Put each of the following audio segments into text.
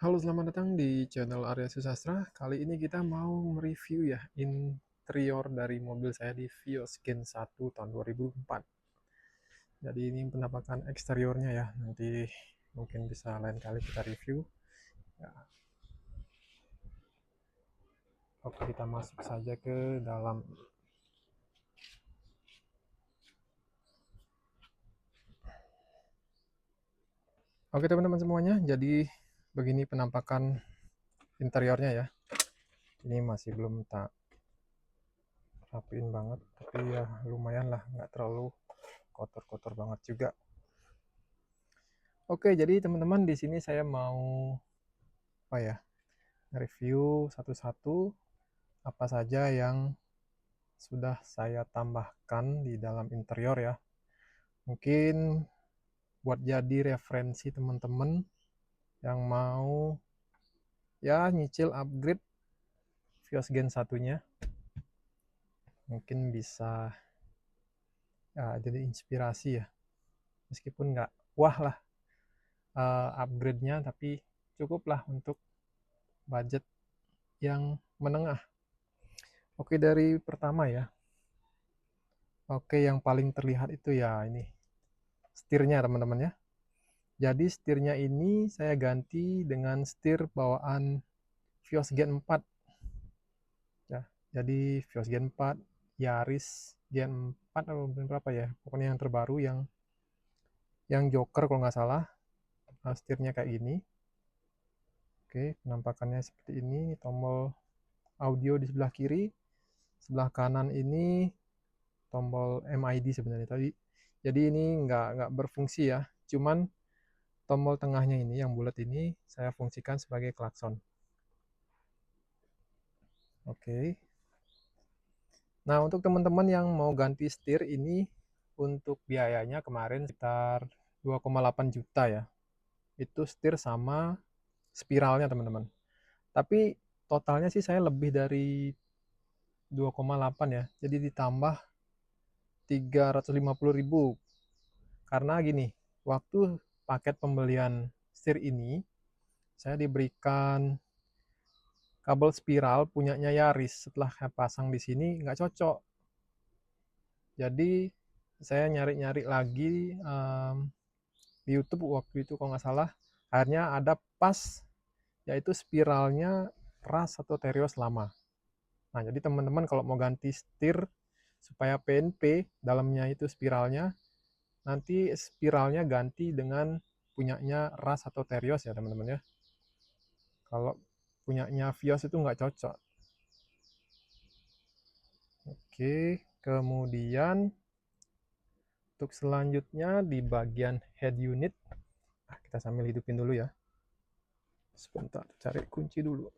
Halo, selamat datang di channel Arya Susastra. Kali ini kita mau mereview ya interior dari mobil saya di Vios Gen 1 tahun 2004. Jadi ini penampakan eksteriornya ya. Nanti mungkin bisa lain kali kita review. Ya, oke, kita masuk saja ke dalam. Oke teman-teman semuanya, jadi begini penampakan interiornya ya. Ini masih belum tak rapiin banget, tapi ya lumayan lah, nggak terlalu kotor-kotor banget juga. Oke, jadi teman-teman di sini saya mau apa ya? Review satu-satu apa saja yang sudah saya tambahkan di dalam interior ya. Mungkin buat jadi referensi teman-teman yang mau ya nyicil upgrade Vios Gen 1-nya. Mungkin bisa ya, jadi inspirasi ya. Meskipun nggak wah lah upgrade-nya, tapi cukup lah untuk budget yang menengah. Oke, dari pertama ya. Oke, yang paling terlihat itu ya ini setirnya teman-teman ya. Jadi setirnya ini saya ganti dengan setir bawaan Vios Gen 4 ya. Jadi Vios Gen 4, Yaris Gen 4 atau berapa ya? Pokoknya yang terbaru yang Joker kalau nggak salah. Setirnya kayak gini. Oke, penampakannya seperti ini. Tombol audio di sebelah kiri, sebelah kanan ini tombol MID sebenarnya tadi. Jadi ini nggak berfungsi ya. Cuman tombol tengahnya ini yang bulat ini saya fungsikan sebagai klakson. Oke. Nah, untuk teman-teman yang mau ganti setir ini untuk biayanya kemarin sekitar 2,8 juta ya. Itu setir sama spiralnya, teman-teman. Tapi totalnya sih saya lebih dari 2,8 ya. Jadi ditambah 350.000. Karena gini, waktu paket pembelian setir ini saya diberikan kabel spiral punyanya Yaris. Setelah saya pasang di sini nggak cocok. Jadi saya nyari-nyari lagi di YouTube waktu itu kalau nggak salah, akhirnya ada pas yaitu spiralnya ras atau terios lama. Nah, jadi teman-teman kalau mau ganti setir supaya PNP dalamnya itu spiralnya, nanti spiralnya ganti dengan punyanya ras atau terios ya teman-teman ya. Kalau punyanya Vios itu nggak cocok. Oke, kemudian untuk selanjutnya di bagian head unit, kita sambil hidupin dulu ya. Sebentar, cari kunci dulu.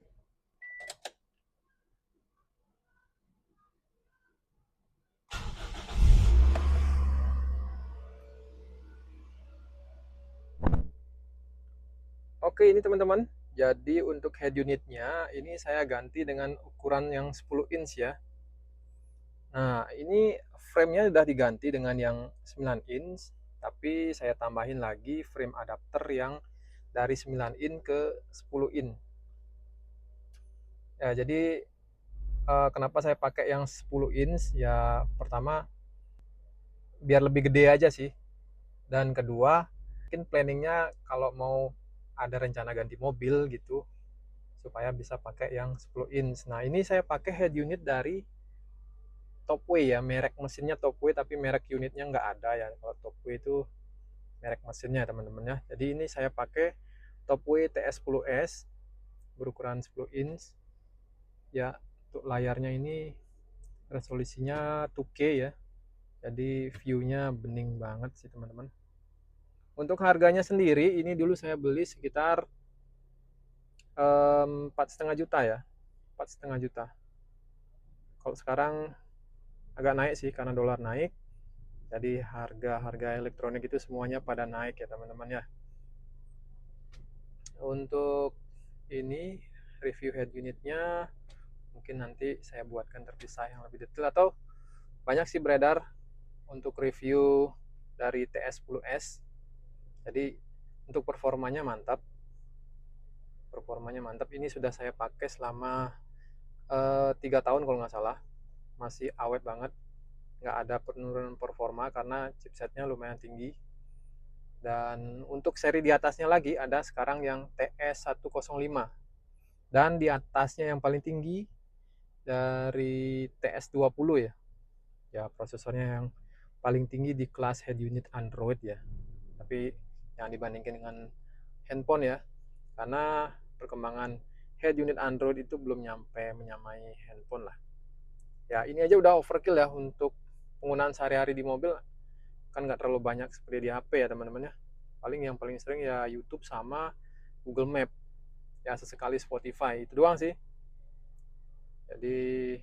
Oke, ini teman-teman. Jadi untuk head unitnya ini saya ganti dengan ukuran yang 10 inch ya. Nah, ini frame-nya sudah diganti dengan yang 9 inch, tapi saya tambahin lagi frame adapter yang dari 9 inch ke 10 inch. Ya, jadi kenapa saya pakai yang 10 inch? Ya, pertama biar lebih gede aja sih. Dan kedua, mungkin planningnya kalau mau ada rencana ganti mobil gitu, supaya bisa pakai yang 10 inch. Nah, ini saya pakai head unit dari Topway ya, merek mesinnya Topway tapi merek unitnya nggak ada ya. Kalau Topway itu merek mesinnya teman-teman ya. Jadi ini saya pakai Topway TS10S berukuran 10 inch ya. Untuk layarnya ini resolusinya 2K ya. Jadi view-nya bening banget sih teman-teman. Untuk harganya sendiri ini dulu saya beli sekitar 4,5 juta ya, 4,5 juta. Kalau sekarang agak naik sih karena dolar naik, jadi harga-harga elektronik itu semuanya pada naik ya teman-teman ya. Untuk ini review head unitnya mungkin nanti saya buatkan terpisah yang lebih detail, atau banyak sih beredar untuk review dari TS10S. Jadi untuk performanya mantap. performanya mantap. Ini sudah saya pakai selama 3 tahun kalau nggak salah, masih awet banget, nggak ada penurunan performa karena chipsetnya lumayan tinggi. Dan untuk seri di atasnya lagi ada sekarang yang TS105, dan di atasnya yang paling tinggi dari TS20 ya prosesornya yang paling tinggi di kelas head unit Android ya. Tapi yang dibandingkan dengan handphone ya, karena perkembangan head unit Android itu belum nyampe menyamai handphone lah. Ya ini aja udah overkill ya untuk penggunaan sehari-hari di mobil, kan nggak terlalu banyak seperti di HP ya teman-teman ya. Paling yang paling sering ya YouTube sama Google Map, ya sesekali Spotify, itu doang sih. Jadi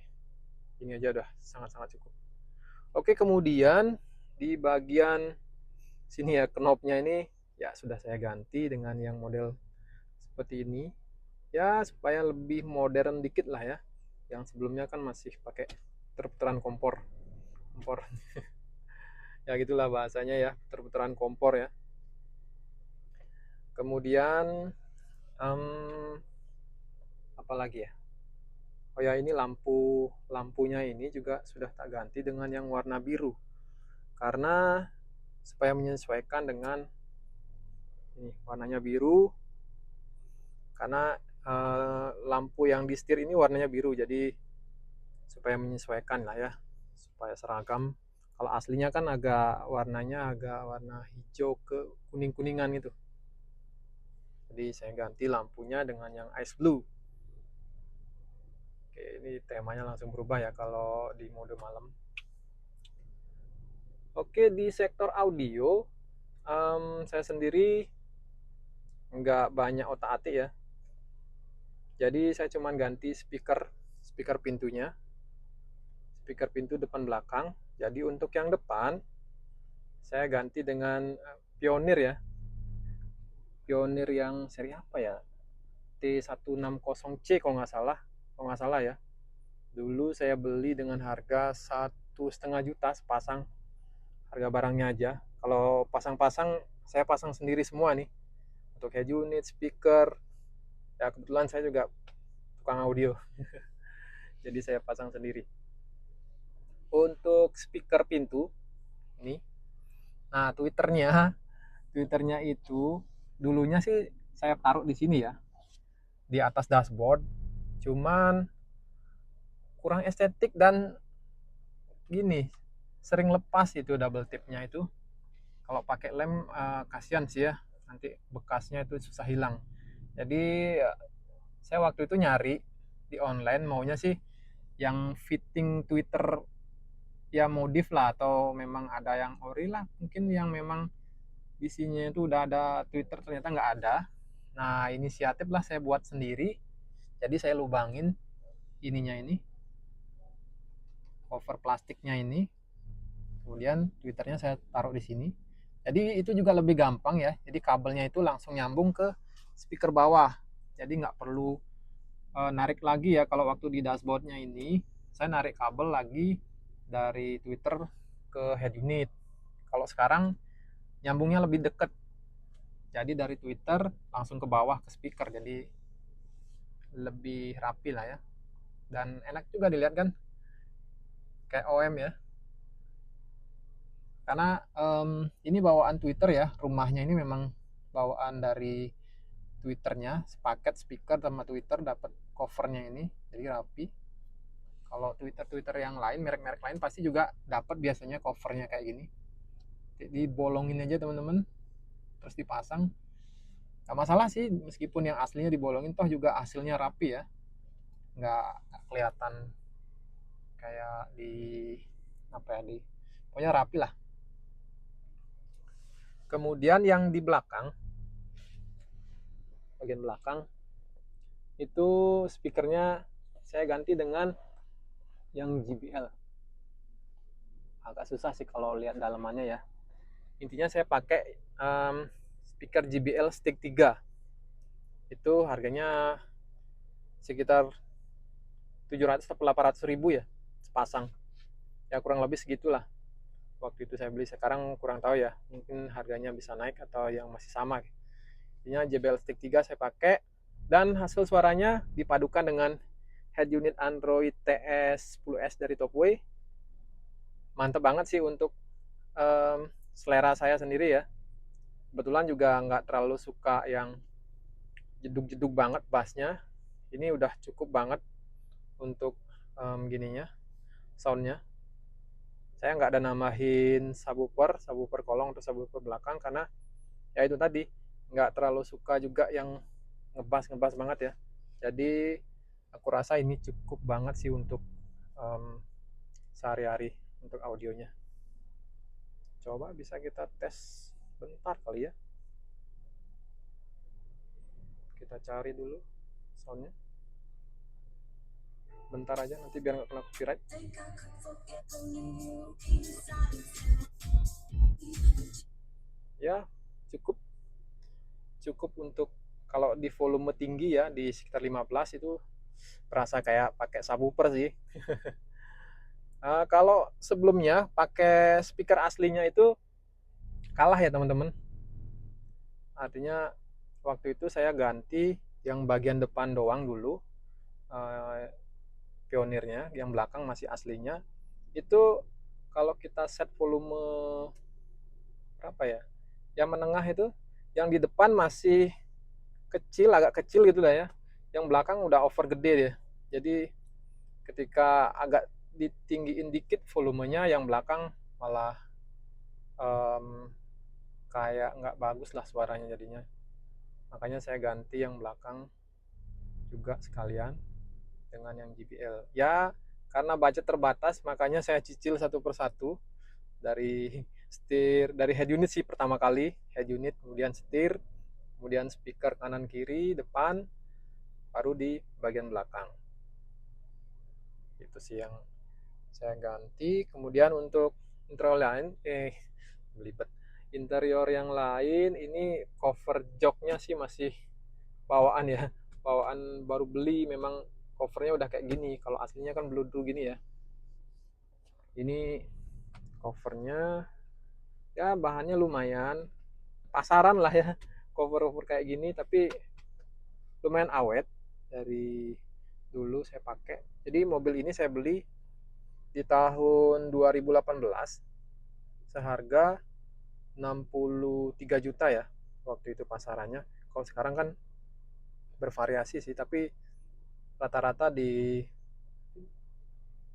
ini aja udah sangat-sangat cukup. Oke, kemudian di bagian sini ya, knobnya ini ya sudah saya ganti dengan yang model seperti ini ya, supaya lebih modern dikit lah ya. Yang sebelumnya kan masih pakai perputaran kompor ya gitulah bahasanya ya, perputaran kompor ya. Kemudian apa lagi ya, oh ya, ini lampunya ini juga sudah tak ganti dengan yang warna biru, karena supaya menyesuaikan dengan ini warnanya biru, karena lampu yang di setir ini warnanya biru, jadi supaya menyesuaikan lah ya, supaya seragam. Kalau aslinya kan warnanya agak warna hijau ke kuning-kuningan gitu, jadi saya ganti lampunya dengan yang ice blue. Oke, ini temanya langsung berubah ya kalau di mode malam. Oke, di sektor audio saya sendiri nggak banyak otak-atik ya. Jadi saya cuma ganti speaker pintunya, speaker pintu depan belakang. Jadi untuk yang depan saya ganti dengan Pioneer ya. Pioneer yang seri apa ya? T160C kalau nggak salah ya. Dulu saya beli dengan harga 1,5 juta sepasang, harga barangnya aja. Kalau pasang-pasang saya pasang sendiri semua nih, untuk head unit, speaker. Ya kebetulan saya juga tukang audio, jadi saya pasang sendiri. Untuk speaker pintu ini, nah twitternya itu dulunya sih saya taruh di sini ya, di atas dashboard. Cuman kurang estetik dan gini, sering lepas itu double tipnya itu. Kalau pakai lem kasihan sih ya, nanti bekasnya itu susah hilang. Jadi saya waktu itu nyari di online, maunya sih yang fitting Twitter ya, modif lah, atau memang ada yang ori lah, mungkin yang memang isinya itu udah ada Twitter, ternyata nggak ada. Nah, inisiatif lah saya buat sendiri. Jadi saya lubangin ininya ini, cover plastiknya ini, kemudian Twitternya saya taruh di sini. Jadi itu juga lebih gampang ya, jadi kabelnya itu langsung nyambung ke speaker bawah, jadi nggak perlu narik lagi ya. Kalau waktu di dashboardnya ini saya narik kabel lagi dari Twitter ke head unit. Kalau sekarang nyambungnya lebih deket, jadi dari Twitter langsung ke bawah ke speaker, jadi lebih rapi lah ya, dan enak juga dilihat kan, kayak OM ya. Karena ini bawaan Twitter ya, rumahnya ini memang bawaan dari Twitternya, sepaket speaker sama Twitter, dapat covernya ini, jadi rapi. Kalau Twitter yang lain, merek-merek lain pasti juga dapat biasanya covernya kayak gini, jadi bolongin aja teman-teman, terus dipasang. Gak masalah sih meskipun yang aslinya dibolongin, toh juga hasilnya rapi ya, nggak kelihatan kayak di apa ya, di pokoknya rapi lah. Kemudian yang di belakang, bagian belakang itu speakernya saya ganti dengan yang JBL. Agak susah sih kalau lihat dalamannya ya. Intinya saya pakai speaker JBL stick 3. Itu harganya sekitar 700 atau 800 ribu ya sepasang. Ya kurang lebih segitulah. Waktu itu saya beli, sekarang kurang tahu ya. Mungkin harganya bisa naik atau yang masih sama. Intinya JBL stick 3 saya pakai, Dan hasil suaranya dipadukan dengan head unit Android TS10S dari Topway, mantep banget sih untuk selera saya sendiri ya. Kebetulan juga nggak terlalu suka yang jeduk-jeduk banget bassnya. Ini udah cukup banget untuk gininya, soundnya. Saya nggak ada nambahin subwoofer kolong atau subwoofer belakang karena ya itu tadi, nggak terlalu suka juga yang ngebas banget ya. Jadi aku rasa ini cukup banget sih untuk sehari-hari untuk audionya. Coba bisa kita tes bentar kali ya. Kita cari dulu soundnya. Bentar aja, nanti biar nggak kena copyright. Ya, cukup untuk kalau di volume tinggi ya, di sekitar 15 itu berasa kayak pakai subwoofer sih. Kalau sebelumnya pakai speaker aslinya itu kalah ya teman-teman. Artinya waktu itu saya ganti yang bagian depan doang dulu, pionirnya, yang belakang masih aslinya. Itu kalau kita set volume berapa ya, yang menengah itu, yang di depan masih kecil, agak kecil gitu lah ya, yang belakang udah over gede dia. Jadi ketika agak ditinggiin dikit volumenya, yang belakang malah kayak nggak bagus lah suaranya jadinya. Makanya saya ganti yang belakang juga sekalian dengan yang JBL. Ya, karena budget terbatas, makanya saya cicil satu persatu dari setir, dari head unit sih pertama kali, head unit, kemudian setir, kemudian speaker kanan kiri, depan, baru di bagian belakang. Itu sih yang saya ganti. Kemudian untuk interior lain, belibet. Interior yang lain ini cover joknya sih masih bawaan ya, bawaan baru beli, memang covernya udah kayak gini. Kalau aslinya kan bludru gini ya. Ini covernya ya bahannya lumayan pasaran lah ya, cover kayak gini, tapi lumayan awet dari dulu saya pakai. Jadi mobil ini saya beli di tahun 2018 seharga 63 juta ya waktu itu pasarannya. Kalau sekarang kan bervariasi sih, tapi rata-rata di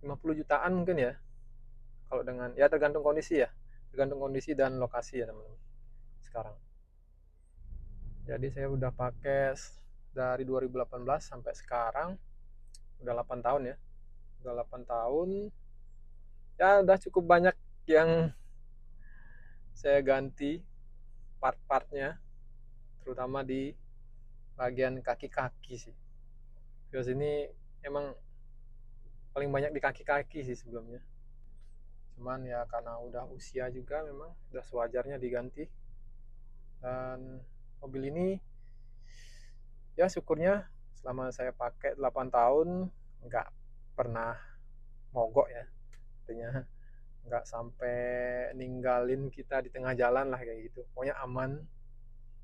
50 jutaan mungkin ya. Kalau dengan ya tergantung kondisi ya, tergantung kondisi dan lokasi ya teman-teman sekarang. Jadi saya udah pakai dari 2018 sampai sekarang, udah 8 tahun ya. Udah 8 tahun. Ya udah cukup banyak yang saya ganti part-partnya, terutama di bagian kaki-kaki sih. Terus ini emang paling banyak di kaki-kaki sih sebelumnya. Cuman ya karena udah usia juga memang udah sewajarnya diganti. Dan mobil ini ya syukurnya selama saya pakai 8 tahun nggak pernah mogok ya. Artinya nggak sampai ninggalin kita di tengah jalan lah kayak gitu. Pokoknya aman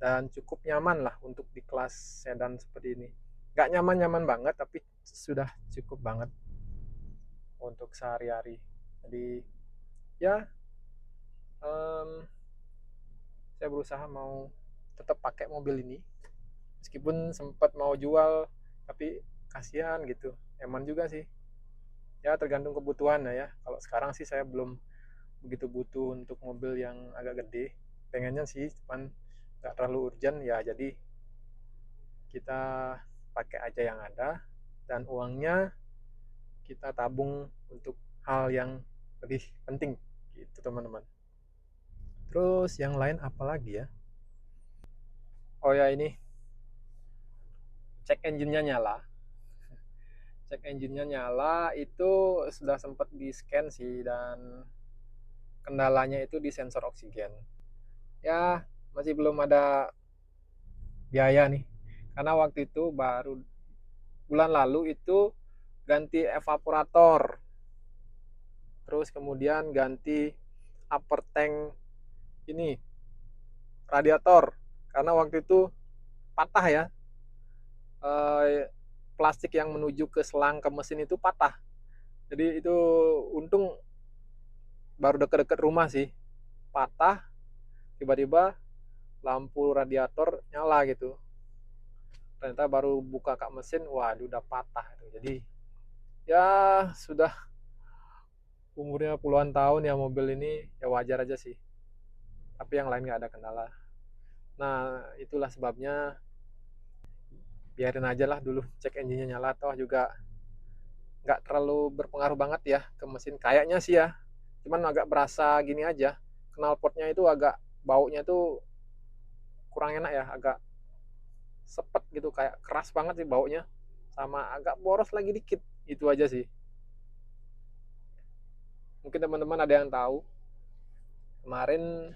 dan cukup nyaman lah untuk di kelas sedan seperti ini. Nggak nyaman-nyaman banget, tapi sudah cukup banget untuk sehari-hari. Jadi ya saya berusaha mau tetap pakai mobil ini, meskipun sempat mau jual, tapi kasihan gitu. Eman juga sih. Ya tergantung kebutuhan ya. Kalau sekarang sih saya belum begitu butuh untuk mobil yang agak gede. Pengennya sih, cuman nggak terlalu urgent ya. Jadi kita pakai aja yang ada dan uangnya kita tabung untuk hal yang lebih penting gitu teman-teman. Terus yang lain apa lagi ya? Oh ya, ini cek engine-nya nyala. Cek engine-nya nyala itu sudah sempat di scan sih, dan kendalanya itu di sensor oksigen. Ya masih belum ada biaya nih, karena waktu itu baru bulan lalu itu ganti evaporator, terus kemudian ganti upper tank ini radiator, karena waktu itu patah ya, eh, plastik yang menuju ke selang ke mesin itu patah. Jadi itu untung baru deket-deket rumah sih, patah, tiba-tiba lampu radiator nyala gitu. Ternyata baru buka kak mesin, waduh udah patah itu. Jadi ya sudah umurnya puluhan tahun ya mobil ini, ya wajar aja sih. Tapi yang lain nggak ada kendala. Nah itulah sebabnya biarin aja lah dulu cek engine-nya nyala, toh juga nggak terlalu berpengaruh banget ya ke mesin kayaknya sih ya, cuman agak berasa gini aja, knalpotnya itu agak baunya tuh kurang enak ya, agak sepet gitu, kayak keras banget sih baunya, sama agak boros lagi dikit, itu aja sih. Mungkin teman-teman ada yang tahu kemarin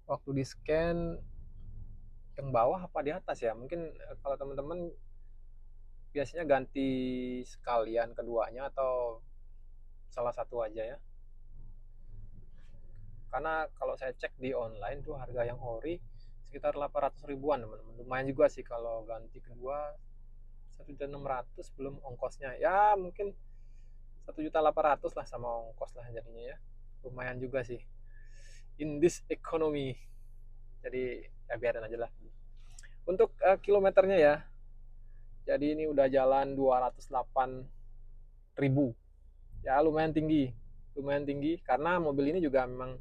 waktu di scan yang bawah apa di atas ya, mungkin kalau teman-teman biasanya ganti sekalian keduanya atau salah satu aja ya, karena kalau saya cek di online tuh harga yang ori sekitar 800 ribuan teman-teman, lumayan juga sih kalau ganti kedua, 1.600.000 belum ongkosnya, ya mungkin 1.800.000 lah sama ongkos lah jadinya ya, lumayan juga sih in this economy. Jadi ya biarin aja lah. Untuk kilometernya ya, jadi ini udah jalan 208.000, ya lumayan tinggi karena mobil ini juga memang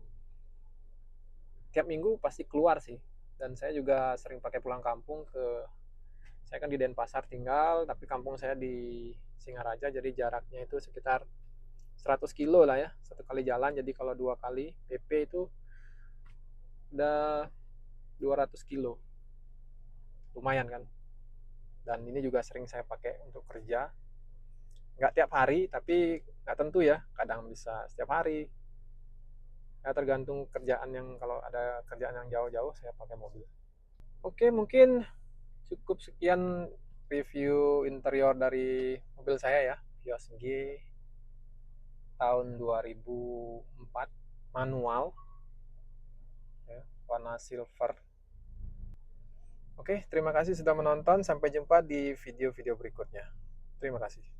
tiap minggu pasti keluar sih, dan saya juga sering pakai pulang kampung ke, saya kan di Denpasar tinggal tapi kampung saya di Singaraja, jadi jaraknya itu sekitar 100 kilo lah ya satu kali jalan, jadi kalau 2 kali PP itu udah 200 kilo, lumayan kan. Dan ini juga sering saya pakai untuk kerja, nggak tiap hari tapi nggak tentu ya, kadang bisa setiap hari ya, tergantung kerjaan, yang kalau ada kerjaan yang jauh-jauh saya pakai mobil. Oke, mungkin cukup sekian review interior dari mobil saya ya, Vios G tahun 2004, manual ya, warna silver. Oke, terima kasih sudah menonton, sampai jumpa di video-video berikutnya. Terima kasih.